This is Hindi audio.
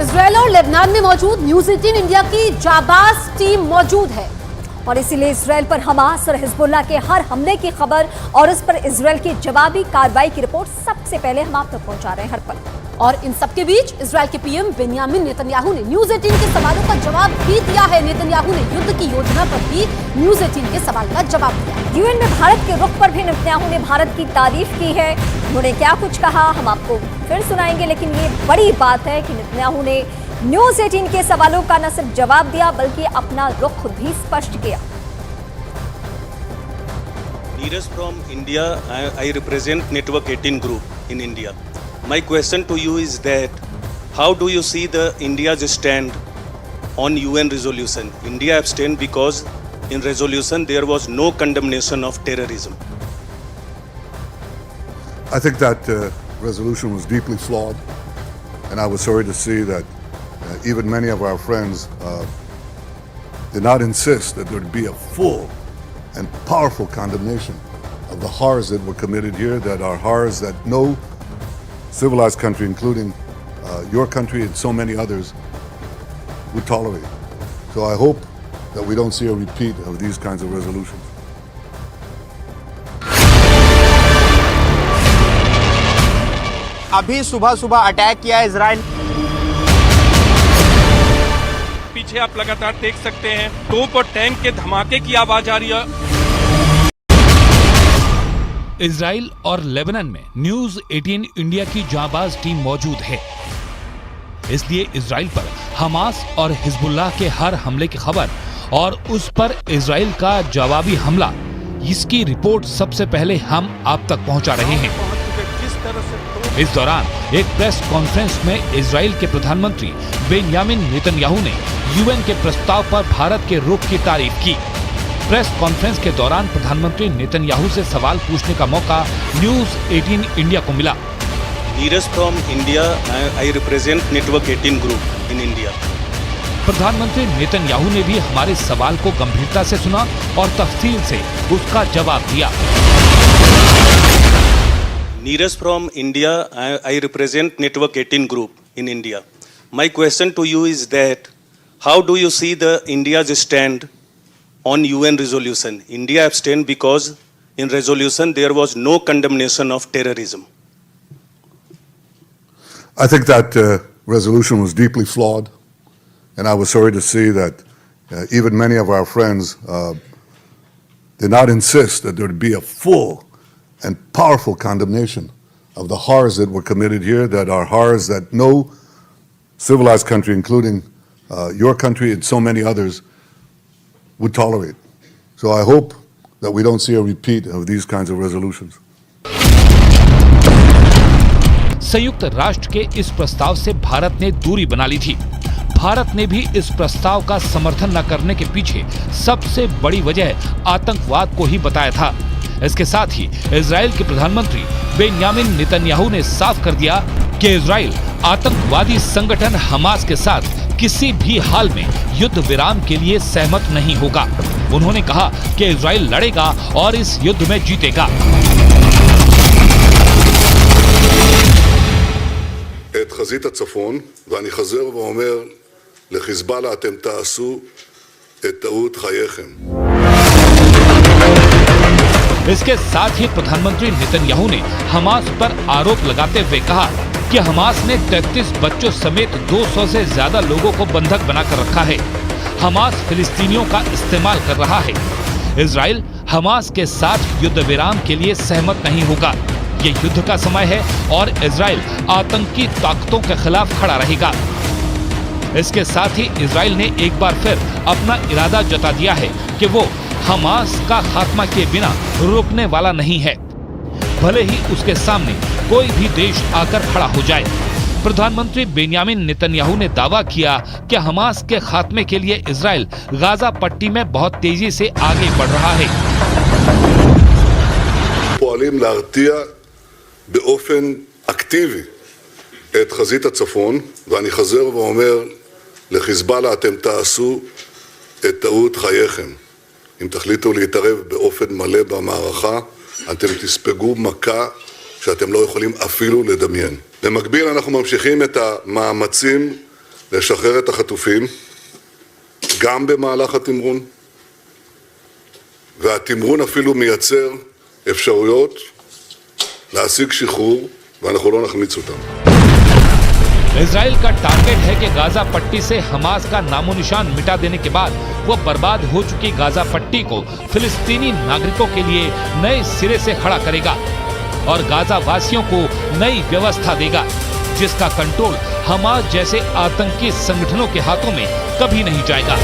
इजराइल और लेबनान में मौजूद न्यूज 18 इंडिया की जाबाज टीम मौजूद है और इसीलिए इजराइल पर हमास और हिजबुल्लाह के हर हमले की खबर और इस पर इजराइल की जवाबी कार्रवाई की रिपोर्ट सबसे पहले हम आप तक पहुंचा रहे हैं हर पल। और इन सबके बीच इजराइल के पीएम बेंयामिन नेतन्याहू ने न्यूज 18 के सवालों का जवाब भी दिया है। नेतन्याहू ने युद्ध की योजना पर भी न्यूज 18 के सवाल का जवाब दिया। यूएन में भारत के रुख पर भी नेतन्याहू ने भारत की तारीफ की है। उन्होंने क्या कुछ कहा हम आपको फिर सुनाएंगे, लेकिन ये बड़ी बात है कि नेतन्याहू ने न्यूज 18 के सवालों का न सिर्फ जवाब दिया बल्कि अपना रुख भी स्पष्ट किया। Neeraj from India, I represent Network 18 group in India. My question to you is that how do you see the India's stand on UN resolution? India abstained because in resolution there was no condemnation of terrorism. I think that resolution was deeply flawed, and I was sorry to see that even many of our friends did not insist that there would be a full and powerful condemnation of the horrors that were committed here, that are horrors that no civilized country, including your country and so many others, would tolerate. So I hope that we don't see a repeat of these kinds of resolutions. अभी सुबह सुबह अटैक किया इजराइल। पीछे आप लगातार देख सकते हैं तोप और टैंक के धमाके की आवाज आ रही है। इजराइल और लेबनान में न्यूज 18 इंडिया की जाबाज टीम मौजूद है, इसलिए इजराइल पर हमास और हिजबुल्लाह के हर हमले की खबर और उस पर इजराइल का जवाबी हमला, इसकी रिपोर्ट सबसे पहले हम आप तक पहुंचा रहे हैं। इस दौरान एक प्रेस कॉन्फ्रेंस में इजराइल के प्रधानमंत्री बेंयामिन नेतन्याहू ने यूएन के प्रस्ताव पर भारत के रुख की तारीफ की। प्रेस कॉन्फ्रेंस के दौरान प्रधानमंत्री नेतन्याहू से सवाल पूछने का मौका न्यूज 18 इंडिया को मिला। Neeraj from India, I represent Network 18 group in India. प्रधानमंत्री नेतन्याहू ने भी हमारे सवाल को गंभीरता से सुना और तफसील से उसका जवाब दिया। Neeraj from India, I represent Network 18 group in India. My question to you is that how do you see the India's stand on UN resolution? India abstained because in resolution there was no condemnation of terrorism. I think that resolution was deeply flawed, and I was sorry to see that even many of our friends did not insist that there would be a full and powerful condemnation of the horrors that were committed here, that are horrors that no civilized country, including your country and so many others, would tolerate. So I hope that we don't see a repeat of these kinds of resolutions. संयुक्त राष्ट्र के इस प्रस्ताव से भारत ने दूरी बना ली थी। भारत ने भी इस प्रस्ताव का समर्थन न करने के पीछे सबसे बड़ी वजह आतंकवाद को ही बताया था। इसके साथ ही इजराइल के प्रधानमंत्री बेंयामिन नेतन्याहू ने साफ कर दिया कि इजराइल आतंकवादी संगठन हमास के साथ किसी भी हाल में युद्ध विराम के लिए सहमत नहीं होगा। उन्होंने कहा कि इजराइल लड़ेगा और इस युद्ध में जीतेगा। את חזית הצפון, ואני חוזר ואומר לחיזבאללה, אתם תעשו את טעות חייכם. इसके साथ ही प्रधानमंत्री नेतन्याहू ने हमास पर आरोप लगाते हुए कहा कि हमास ने 33 बच्चों समेत 200 से ज्यादा लोगों को बंधक बनाकर रखा है। हमास फिलिस्तीनियों का इस्तेमाल कर रहा है। इजराइल हमास के साथ युद्ध विराम के लिए सहमत नहीं होगा। ये युद्ध का समय है और इजराइल आतंकी ताकतों के खिलाफ खड़ा रहेगा। इसके साथ ही इजराइल ने एक बार फिर अपना इरादा जता दिया है कि वो हमास का खात्मा के बिना रुकने वाला नहीं है, भले ही उसके सामने कोई भी देश आकर खड़ा हो जाए। प्रधानमंत्री बेंयामिन नेतन्याहू ने दावा किया कि हमास के खात्मे के लिए इजराइल गाजा पट्टी में बहुत तेजी से आगे बढ़ रहा है। פועלים להרתיע באופן אקטיבי את חזית הצפון, ואני חוזר ואומר לחיזבאללה, אתם תעשו את טעות חייכם. אם תחליטו להתערב באופן מלא במערכה, אתם תספגו מכה שאתם לא יכולים אפילו לדמיין. במקביל אנחנו ממשיכים את המאמצים לשחרר את החטופים, גם במהלך התמרון, והתמרון אפילו מייצר אפשרויות להשיג שחרור, ואנחנו לא נחמיץ אותם. इजराइल का टारगेट है कि गाजा पट्टी से हमास का नामो निशान मिटा देने के बाद वो बर्बाद हो चुकी गाजा पट्टी को फिलिस्तीनी नागरिकों के लिए नए सिरे से खड़ा करेगा और गाजा वासियों को नई व्यवस्था देगा, जिसका कंट्रोल हमास जैसे आतंकी संगठनों के हाथों में कभी नहीं जाएगा।